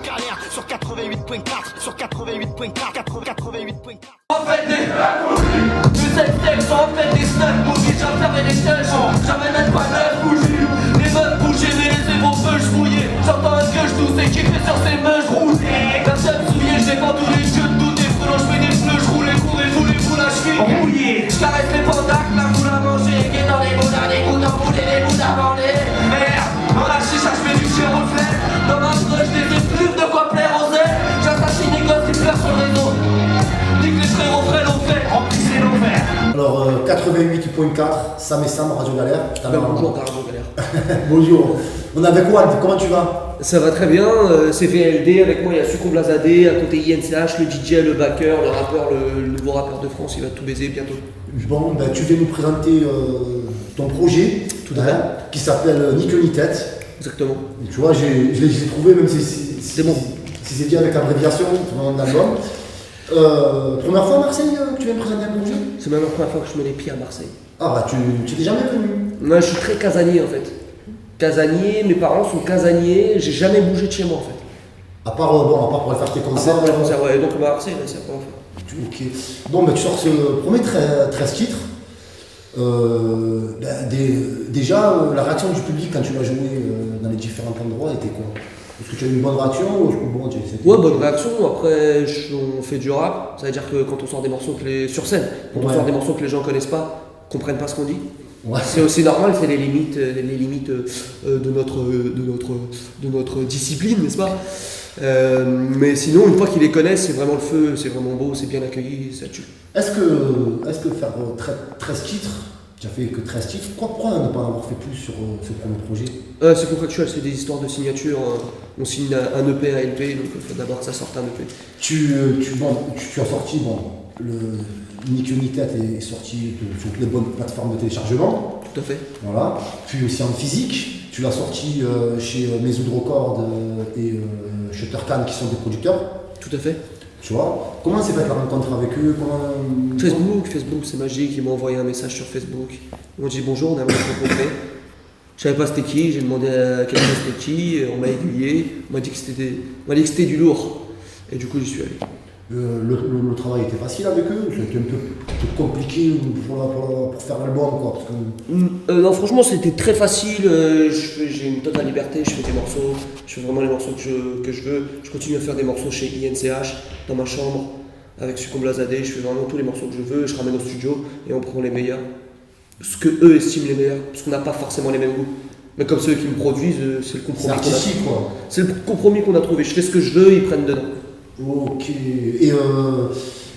galère sur 88.4, sur 88.4, 88.4. En fait des textes, en fait des snaps, bougies, j'observe les tâches, j'amène même pas neuf bougies. Les meufs bougées, mais les zéros feuilles mouillées. J'entends un gueule douce et qui fait sur ses mains rouges. D'un seul soulier, j'ai pas tous les jeux de doute. Des frelons, j'fais des pneus, j'roule les cours et tous les boules à cheville rouillé. J'caresse les pandacs, la boule à manger. Qui dans les boules à des gouttes en boule et les boules à bander. Merde, dans la chicha, j'fais du chien reflet. Dans ma broche, des effluves de quoi plaire aux ailes. J'assassine les gosses, ils pleurent sur le réseau. Dis que les frérots frais l'ont fait, remplissez l'enfer. Alors 88.4, Sam et Sam, Radio Galère. Bonjour, Radio Galère. Bonjour. On est avec Wald, comment tu vas? Ça va très bien, c'est VLD, avec moi il y a Sucombe Blazadé, à côté INCH, le DJ, le backer, le rappeur, le nouveau rappeur de France, il va tout baiser bientôt. Bon, ben, tu viens nous présenter ton projet, Tout à fait. qui s'appelle Ni queue ni tête. Exactement. Et tu vois, je l'ai trouvé, même si C'est bon. si c'est dit avec abréviation, c'est mon album. Première fois à Marseille que tu viens me présenter un projet? C'est même la première fois que je mets les pieds à Marseille. Ah bah tu n'es jamais venu. Moi je suis très casanier en fait. Casanier, mes parents sont casaniers, j'ai jamais bougé de chez moi en fait. À part pour aller faire tes concerts. Ah, ouais, donc Marseille, c'est la première fois. Ok. Bon, ben, tu sors ce premier 13 titres. Déjà, la réaction du public quand tu l'as joué dans les différents endroits était quoi? Est-ce que tu as eu une bonne réaction ou bon, Ouais, bonne réaction. Après, on fait du rap. Ça veut dire que quand on sort des morceaux sur scène, quand on sort des morceaux que les gens connaissent pas, comprennent pas ce qu'on dit. Ouais. C'est aussi normal, c'est les limites de notre discipline, n'est-ce pas? Mais sinon, une fois qu'ils les connaissent, c'est vraiment le feu, c'est vraiment beau, c'est bien accueilli, ça tue. Est-ce que faire 13 titres, tu as fait que 13 titres, pourquoi ne pas en avoir fait plus sur ce premier projet? C'est contractuel, c'est des histoires de signature. On signe un EP à LP, donc il faut d'abord que ça sorte un EP. Tu as sorti, le Ni queue ni tête est sorti sur toutes les bonnes plateformes de téléchargement. Tout à fait. Voilà. Puis aussi en physique, tu l'as sorti chez Maison de Record et Shuttercan qui sont des producteurs. Tout à fait. Tu vois, comment s'est faite la rencontre avec eux? Facebook, c'est magique. Ils m'ont envoyé un message sur Facebook. Ils m'ont dit bonjour, on aimerait se rencontrer. Je savais pas c'était qui, j'ai demandé à quelqu'un c'était qui, on m'a aiguillé, on m'a dit que c'était du lourd. Et du coup, j'y suis allé. Le travail était facile avec eux? C'était un peu compliqué pour faire l'album, quoi, parce que... Non, franchement, c'était très facile. J'ai une totale liberté, je fais des morceaux, je fais vraiment les morceaux que je veux. Je continue à faire des morceaux chez INCH, dans ma chambre, avec Sucombe Blazadé. Je fais vraiment tous les morceaux que je veux, je ramène au studio et on prend les meilleurs. Ce que eux estiment les meilleurs, parce qu'on n'a pas forcément les mêmes goûts. Mais comme ceux qui me produisent, c'est le compromis. C'est artistique, quoi. C'est le compromis qu'on a trouvé. Je fais ce que je veux, ils prennent dedans. Ok. Et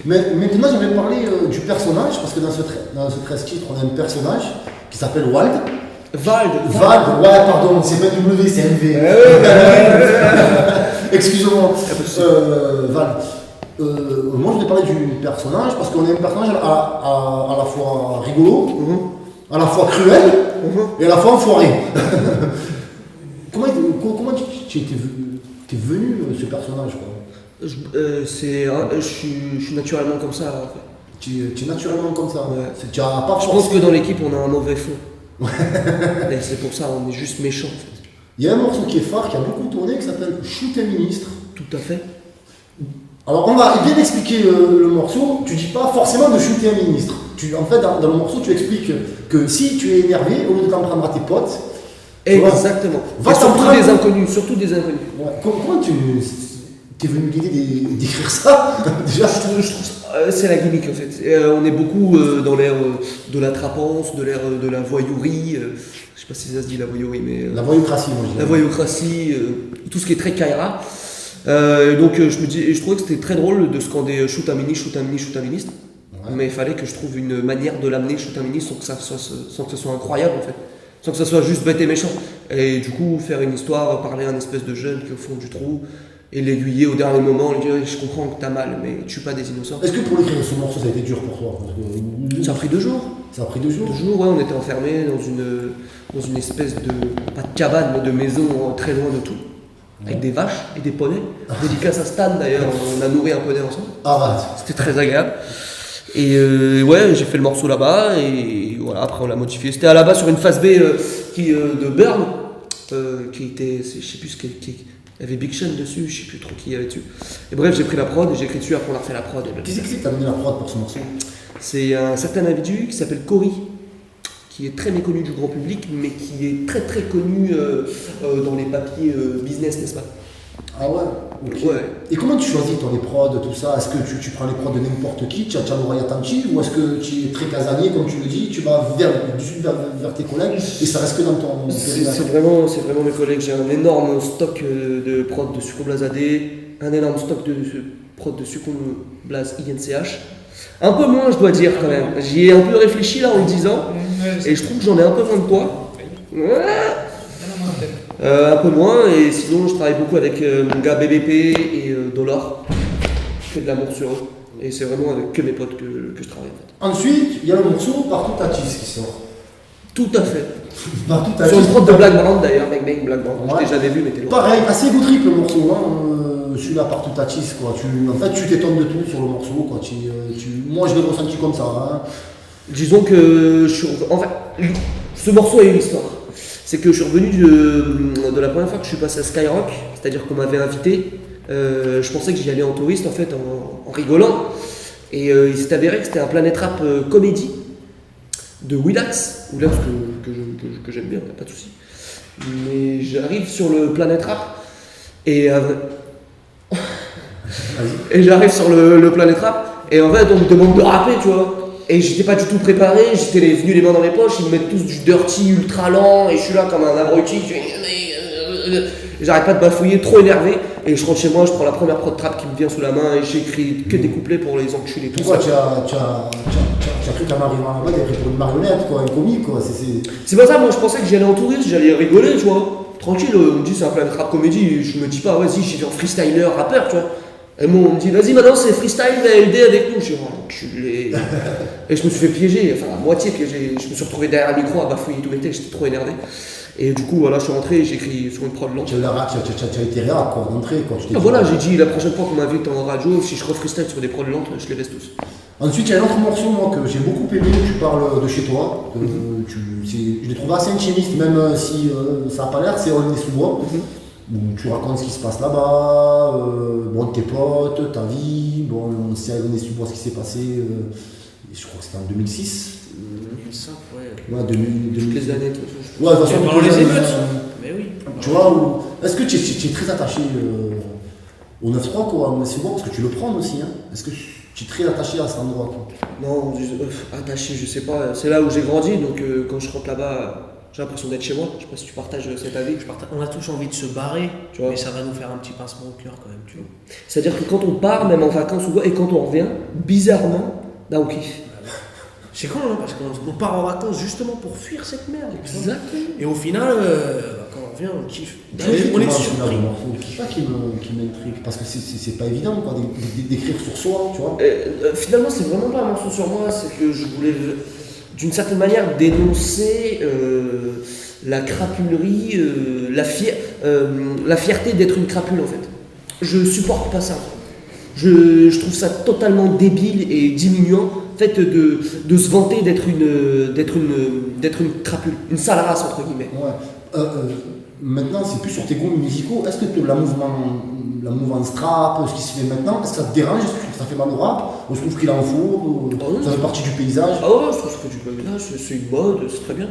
mais maintenant, j'aimerais parler du personnage, parce que dans ce 13 titres, on a un personnage qui s'appelle Wald. Vald, ouais, pardon, c'est pas W, c'est MV. Excusez-moi. Vald. Moi, je voulais parler du personnage, parce qu'on a un personnage à la fois rigolo, à la fois cruel, et à la fois enfoiré. Comment tu es venu ce personnage, quoi? Je suis naturellement comme ça. En fait. Tu es naturellement comme ça. Ouais. Je pense que dans l'équipe, on a un mauvais fond. Et c'est pour ça, on est juste méchants. En fait. Il y a un morceau qui est phare, qui a beaucoup tourné, qui s'appelle Shoot un ministre. Tout à fait. Alors, on va bien expliquer le morceau. Tu dis pas forcément de shooter un ministre. En fait, dans le morceau, tu expliques que si tu es énervé, au lieu de t'en prendre à tes potes. Exactement. Surtout des inconnus. Ouais. Comment tu es venu l'idée d'écrire ça? Déjà, je trouve c'est la gimmick en fait. On est beaucoup dans l'ère de la trapance, de l'ère de la voyourie. Je sais pas si ça se dit la voyourie, mais. La voyoucratie, moi je dis. La voyoucratie, tout ce qui est très Kaira. Donc je trouvais que c'était très drôle de scander shoot un ministre. Ouais. Mais il fallait que je trouve une manière de l'amener shoot un ministre sans que ce soit incroyable en fait. Sans que ça soit juste bête et méchant. Et du coup, faire une histoire, parler à un espèce de jeune qui est au fond du trou, et l'aiguiller au dernier moment, lui dire je comprends que t'as mal, mais tue pas des innocents. Est-ce que pour l'écrire ce morceau, ça a été dur pour toi? Ça a pris 2 jours. Ça a pris 2 jours? 2 jours, ouais, on était enfermés dans une espèce de, pas de cabane, mais de maison très loin de tout. Avec des vaches et des poneys. Dédicace à Stan d'ailleurs, on a nourri un poney ensemble. Arrête. C'était très agréable. Et ouais, j'ai fait le morceau là-bas et voilà, après on l'a modifié. C'était à la base sur une phase B de Burn, qui était, je sais plus Il y avait Big Sean dessus, je sais plus trop qui il y avait dessus. Et bref, j'ai pris la prod et j'ai écrit dessus, après on a refait la prod. Qui c'est qui t'a donné la prod pour ce morceau? C'est un certain individu qui s'appelle Cory, qui est très méconnu du grand public, mais qui est très très connu dans les papiers business, n'est-ce pas? Ah ouais, ok. Ouais. Et comment tu choisis toi les prods, tout ça? Est-ce que tu prends les prods de n'importe qui, tu as l'oreille attentive, ou est-ce que tu es très casanier, comme tu le dis, tu vas vers tes collègues et ça reste que dans ton C'est vraiment mes collègues. J'ai un énorme stock de prod de Succo Blaze AD, un énorme stock de prod de Succo Blaze INCH. Un peu moins, je dois dire, quand même. J'y ai un peu réfléchi là en le disant, et je trouve que j'en ai un peu moins de toi. Un peu moins, et sinon je travaille beaucoup avec mon gars BBP et Dollar. Je fais de l'amour sur eux, et c'est vraiment avec que mes potes que je travaille en fait. Ensuite, il y a le morceau Partout Tatis qui sort. Tout à fait. Partout Sur une Tatis. prod de Black Brand d'ailleurs, Bang Bang Black Brand. Ouais. Je t'ai jamais vu, mais t'es loin. Pareil, assez beau trip le morceau, celui-là Partout Tatis, quoi. En fait, tu t'étonnes de tout sur le morceau, quoi. Moi, je l'ai ressenti comme ça. Hein. Disons que en fait, ce morceau a une histoire. C'est que je suis revenu de la première fois que je suis passé à Skyrock, c'est-à-dire qu'on m'avait invité. Je pensais que j'y allais en touriste en fait, en rigolant. Et il s'est avéré que c'était un Planet Rap comédie de Willax que j'aime bien, y a pas de souci. Mais j'arrive sur le Planet Rap et j'arrive sur le Planet Rap et en fait on me demande de rapper, tu vois. Et j'étais pas du tout préparé, j'étais venu les mains dans les poches, ils me mettent tous du dirty ultra lent et je suis là comme un abruti, j'arrête pas de bafouiller, trop énervé, et je rentre chez moi, je prends la première prod trap qui me vient sous la main et j'écris que des couplets pour les enculer, tout Pourquoi ça. tu as cru qu'un marionnette, t'es pris pour une marionnette, quoi, une comique, quoi. C'est pas ça, moi je pensais que j'allais en touriste, j'allais rigoler, tu vois. Tranquille, on me dit c'est un Planet Rap comédie, je me dis pas vas-y j'y vais en freestyler, rappeur, tu vois. Et moi on me dit vas-y maintenant c'est freestyle VLD avec nous, je suis enculé. Et je me suis fait piéger, enfin à moitié piégé, je me suis retrouvé derrière le micro à bafouiller tout l'été, j'étais trop énervé. Et du coup voilà, je suis rentré et j'ai écrit sur une prod lente. Tu as été réel, quoi, d'entrée, quoi. Voilà, j'ai dit la prochaine fois qu'on m'invite en radio, si je refreestyle sur des prods lentes, je les laisse tous. Ensuite, il y a un autre morceau moi, que j'ai beaucoup aimé, où tu parles de chez toi. Je l'ai trouvé assez intimiste, même si ça n'a pas l'air, c'est On est sous bois. Où tu racontes ce qui se passe là-bas, tes potes, ta vie. Bon, on sait On est sous bois ce qui s'est passé, je crois que c'était en 2006. 2005, ouais. Ouais, Toutes les années, de toute façon. Ouais, de toute façon, Pendant les émeutes. Mais oui. Tu vois, est-ce que tu es très attaché au 9-3, quoi, mais c'est bon, parce que tu le prends aussi, hein. Est-ce que tu es très attaché à cet endroit, quoi? Non, attaché, je sais pas, c'est là où j'ai grandi, donc quand je rentre là-bas, j'ai l'impression d'être chez moi. Je sais pas si tu partages cet avis. On a tous envie de se barrer, tu vois, mais ça va nous faire un petit pincement au cœur quand même, tu vois. C'est-à-dire que quand on part, même en vacances ou quoi, et quand on revient, bizarrement, là on kiffe. C'est con, hein, parce qu'on part en vacances justement pour fuir cette merde. Exactement. Et au final, quand on revient, on kiffe. On est surpris. C'est ça qui m'intrigue, parce que c'est pas évident, quoi, d'écrire sur soi, tu vois. Finalement, c'est vraiment pas un morceau sur moi, c'est que je voulais, d'une certaine manière, dénoncer la crapulerie, la fierté d'être une crapule, en fait. Je supporte pas ça. Je trouve ça totalement débile et diminuant, en fait, de se vanter d'être une crapule, une sale race, entre guillemets. Ouais. Maintenant, c'est plus sur tes goûts musicaux. Est-ce que la mouvance trap, ce qui se fait maintenant, est-ce que ça te dérange? Est-ce que ça fait mal au rap? Ou je trouve qu'il en faut? Ça fait partie du paysage? Ah ouais, je trouve que ça fait du paysage, c'est une mode, c'est très bien.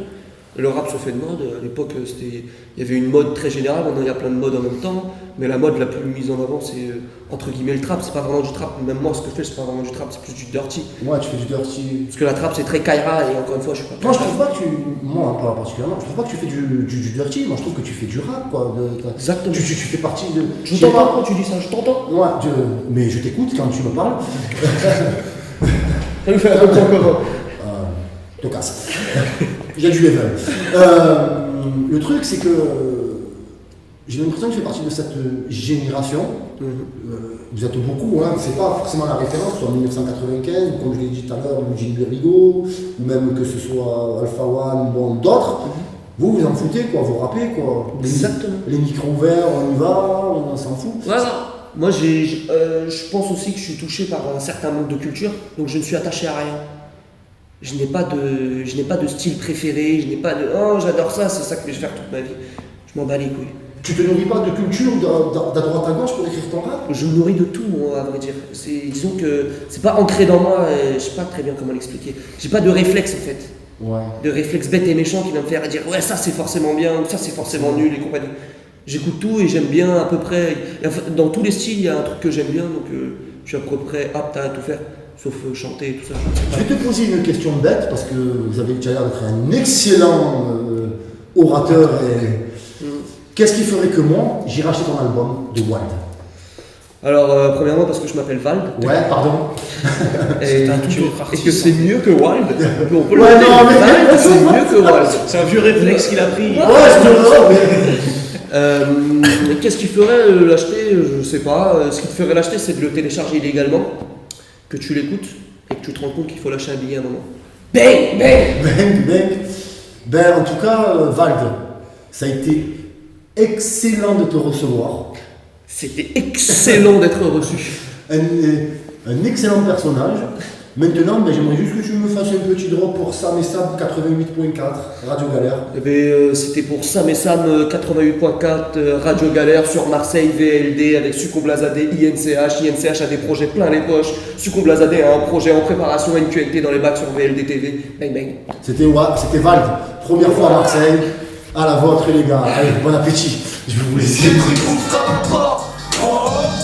Le rap se fait de mode, à l'époque il y avait une mode très générale, maintenant il y a plein de modes en même temps, mais la mode la plus mise en avant c'est entre guillemets le trap, c'est pas vraiment du trap, même moi ce que je fais c'est pas vraiment du trap, c'est plus du dirty. Ouais, tu fais du dirty. Parce que la trap c'est très Kaira et encore une fois je suis pas. Moi je trouve pas que moi pas particulièrement, je trouve pas que tu fais du dirty, moi je trouve que tu fais du rap, quoi. Exactement. Tu fais partie de. Je t'entends quand tu dis ça, je t'entends. Ouais, mais je t'écoute quand tu me parles. Ça nous fait un peu comment. Te casse. Il y a du level. Le truc, c'est que j'ai l'impression que je fais partie de cette génération. Vous êtes beaucoup, hein, c'est pas forcément la référence, soit en 1995, comme je l'ai dit tout à l'heure, Gilles Berligo, ou même que ce soit Alpha One, bon, d'autres. Vous en foutez, quoi, vous rappez, quoi. Exactement. Les micros ouverts, on y va, on s'en fout. Voilà. Moi je pense aussi que je suis touché par un certain manque de culture, donc je ne suis attaché à rien. Je n'ai pas de style préféré, je n'ai pas de oh j'adore ça, c'est ça que je vais faire toute ma vie. Je m'en bats les couilles. Tu te nourris pas de culture d'à droite à gauche pour écrire ton rap? Je me nourris de tout, moi, à vrai dire. Disons que c'est pas ancré dans moi, je sais pas très bien comment l'expliquer. J'ai pas de réflexe en fait. Ouais. De réflexe bête et méchant qui va me faire dire ouais, ça c'est forcément bien, ou ça c'est forcément nul et compagnie. J'écoute tout et j'aime bien à peu près. Et en fait, dans tous les styles, il y a un truc que j'aime bien, donc je suis à peu près apte à tout faire, sauf chanter et tout ça. Je vais te poser une question bête parce que vous avez déjà l'air d'être un excellent orateur. Qu'est-ce qui ferait que moi, j'irais acheter ton album de Wald? Alors, premièrement, parce que je m'appelle Vald. Ouais, pardon. Et, et que c'est mieux que Wald. On peut Ouais, le non, dire, mais- Vald, c'est mieux que Wald. C'est un vieux réflexe qu'il a pris. Ouais, je te le dis, mais. Qu'est-ce qui ferait l'acheter? Je sais pas. Ce qui te ferait l'acheter, c'est de le télécharger illégalement, que tu l'écoutes et que tu te rends compte qu'il faut lâcher un billet à un moment. Bang, bang. Bang, bang. Ben, en tout cas, Vald, ça a été excellent de te recevoir. C'était excellent d'être reçu. Un excellent personnage. Maintenant, ben, j'aimerais juste que tu me fasses un petit drop pour Sam et Sam 88.4, Radio Galère. Eh ben, c'était pour Sam et Sam 88.4 Radio Galère sur Marseille VLD avec Suco Blazadé, INCH. INCH a des projets plein les poches. Suco Blazadé a un projet en préparation NQNT dans les bacs sur VLD TV. Bang bang. C'était Vald, première fois à Marseille. À la vôtre, les gars. Allez, bon appétit. Je vais vous laisser. J'ai cru qu'on se pas.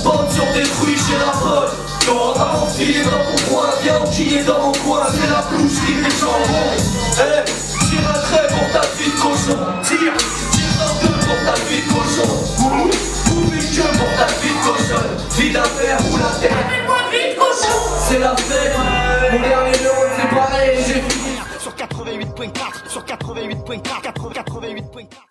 Bande sur des fruits chez la pote. T'auras enfilé dans mon coin, viens enquiller dans mon coin. C'est la bouche qui est jambon. Tire un trait pour ta vie de cochon. Tire un deux pour ta vie de cochon. Ou une queue pour ta vie de cochon. Vie d'affaires ou la terre. Fais-moi vite cochon. C'est la fête. Mon dernier numéro c'est pareil. J'ai fini. Sur 88.4, sur 88.4, 88.4.